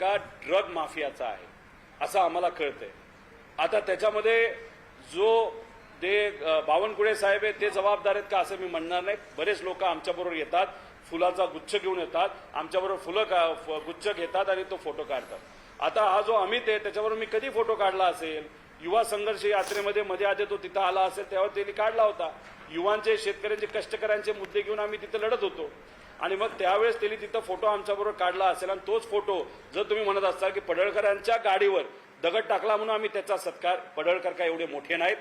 एका ड्रग माफियाचा आहे असं आम्हाला कळतंय। आता त्याच्यामध्ये जो ते बावनकुळे साहेब आहेत ते जबाबदार आहेत का असं मी म्हणणार नाही। बरेच लोक आमच्याबरोबर येतात, फुलाचा गुच्छ घेऊन येतात, आमच्याबरोबर गुच्छ घेतात आणि तो फोटो काढतात। आता हा जो अमित आहे त्याच्याबरोबर मी कधी फोटो काढला असेल? युवा संघर्ष यात्रेमध्ये मध्ये आधी तो तिथं आला असेल तेव्हा त्यांनी काढला होता। युवांचे, शेतकऱ्यांचे, कष्टकऱ्यांचे मुद्दे घेऊन आम्ही तिथं लढत होतो आणि मग त्यावेळेस त्यांनी तिथं फोटो आमच्याबरोबर काढला असेल आणि तोच फोटो जर तुम्ही म्हणत असाल की पडळकरांच्या गाडीवर दगड टाकला म्हणून आम्ही त्याचा सत्कार, पडळकर काय एवढे मोठे नाहीत,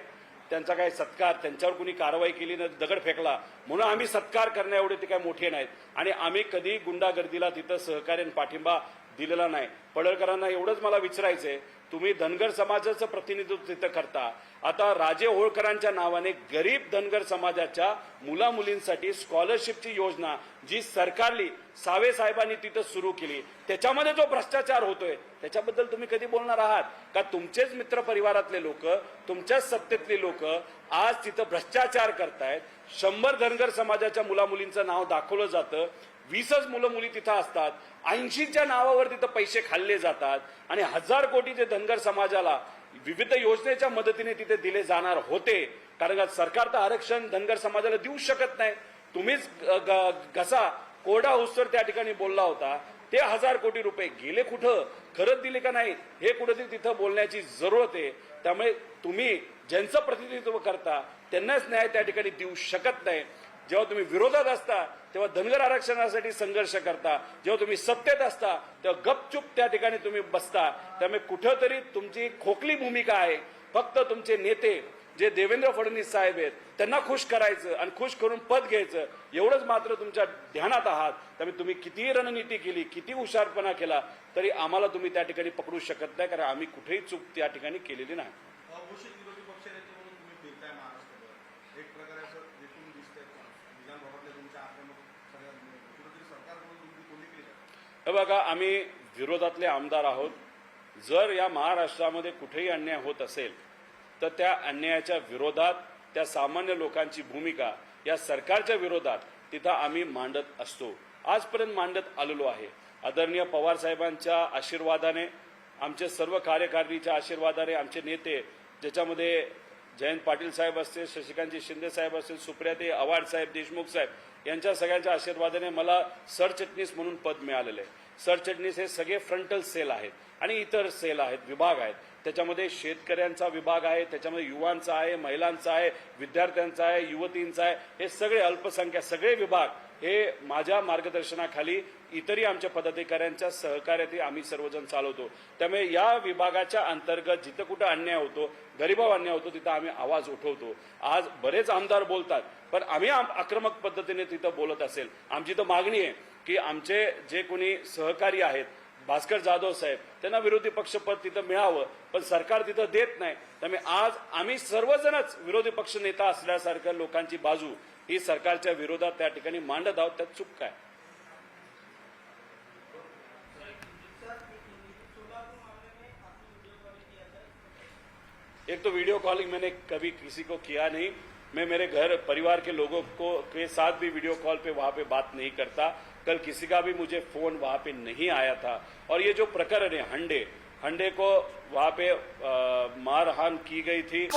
त्यांचा काय सत्कार, त्यांच्यावर कुणी कारवाई केली नाही, दगड फेकला म्हणून आम्ही सत्कार करण्या एवढे ते काय मोठे नाहीत आणि आम्ही कधी गुंडागर्दीला तिथं सहकार्य पाठिंबा दिलेला नाही। पडळकरांना एवढंच मला विचारायचंय, तुम्ही धनगर समाजाचं प्रतिनिधित्व तिथं करता, आता राजे होळकरांच्या नावाने गरीब धनगर समाजाच्या मुला मुलींसाठी स्कॉलरशिपची योजना जी सरकारली सावे साहेबांनी तिथं सुरू केली, त्याच्यामध्ये जो भ्रष्टाचार होतोय त्याच्याबद्दल तुम्ही कधी बोलणार आहात का? तुमचेच मित्र परिवारातले लोक, तुमच्याच सत्तेतले लोक आज तिथं भ्रष्टाचार करतायत। 100 धनगर समाजाच्या मुला मुलींचं नाव दाखवलं जातं, 20च मुलं मुली तिथं असतात, 80च्या नावावर तिथं पैसे खाल्ले जातात आणि 1000 कोटी जे धनगर समाजाला विविध योजनेच्या मदतीने तिथे दिले जाणार होते, कारण का सरकार तर आरक्षण धनगर समाजाला देऊ शकत नाही। तुम्हीच घसा कोरडा होस्तर त्या ठिकाणी बोलला होता, ते 1000 कोटी रुपये गेले कुठं, खरंच दिले का नाही हे कुठेतरी तिथं बोलण्याची जरूरत आहे। त्यामुळे तुम्ही ज्यांचं प्रतिनिधित्व करता त्यांनाच न्याय त्या ठिकाणी देऊ शकत नाही। जेव्हा तुम्ही विरोधात असता तेव्हा धनगर आरक्षणासाठी संघर्ष करता, जेव्हा तुम्ही सत्तेत असता तेव्हा गपचूप त्या ठिकाणी तुम्ही बसता। त्यामुळे कुठेतरी तुमची खोकली भूमिका आहे। फक्त तुमचे नेते जे देवेंद्र फडणवीस साहेब आहेत त्यांना खुश करायचं आणि खुश करून पद घ्यायचं एवढंच मात्र तुमच्या ध्यानात आहात। त्यामुळे तुम्ही कितीही रणनीती केली, किती हुशारपणा केला तरी आम्हाला तुम्ही त्या ठिकाणी पकडू शकत नाही, कारण आम्ही कुठेही चूक त्या ठिकाणी केलेली नाही। बघा, आम्ही विरोधातले आमदार आहोत। जर या महाराष्ट्रामध्ये कुठेही अन्याय होत असेल तर त्या अन्यायाच्या विरोधात त्या सामान्य लोकांची भूमिका या सरकारच्या विरोधात तिथं आम्ही मांडत असतो, आजपर्यंत मांडत आलेलो आहे। आदरणीय पवार साहेबांच्या आशीर्वादाने, आमचे सर्व कार्यकारिणीच्या आशीर्वादाने, आमचे नेते ज्याच्यामध्ये जयंत पाटील साहेब असतील, शशिकांत शिंदे साहेब असतील, सुप्रियाताई आव्हाड साहेब, देशमुख साहेब यांच्या सगळ्यांच्या आशीर्वादाने मला सरचिटणीस म्हणून पद मिळालेलं आहे। सरचिटणीस हे सगळे फ्रंटल सेल आहेत आणि इतर सेल आहेत, विभाग आहेत। त्याच्यामध्ये शेतकऱ्यांचा विभाग आहे, त्याच्यामध्ये युवांचा आहे, महिलांचा आहे, विद्यार्थ्यांचा आहे, युवतींचा आहे, हे सगळे अल्पसंख्याक सगळे विभाग हे माझ्या मार्गदर्शनाखाली इतरही आमच्या पदाधिकाऱ्यांच्या सहकार्यात आम्ही सर्वजण चालवतो। त्यामुळे या विभागाच्या अंतर्गत जिथं कुठं अन्याय होतो, गरिबावर अन्याय होतो तिथं आम्ही आवाज उठवतो। आज बरेच आमदार बोलतात पण आम्ही आक्रमक पद्धतीने तिथं बोलत असेल। आमची तर मागणी आहे की आमचे जे कोणी सहकारी आहेत, भास्कर जाधव साहेब, त्यांना विरोधी पक्षपद तिथं मिळावं, पण सरकार तिथं देत नाही। त्यामुळे आज आम्ही सर्वजणच विरोधी पक्ष नेता असल्यासारख्या लोकांची बाजू ही सरकारच्या विरोधात त्या ठिकाणी मांडत आहोत। त्यात चूक काय? एक तो वीडियो कॉलिंग मैंने कभी किसी को किया नहीं। मैं मेरे घर परिवार के लोगों को के साथ भी वीडियो कॉल पे वहां पे बात नहीं करता। कल किसी का भी मुझे फोन वहां पे नहीं आया था। और ये जो प्रकरण है हंडे को वहां पे मारहान की गई थी।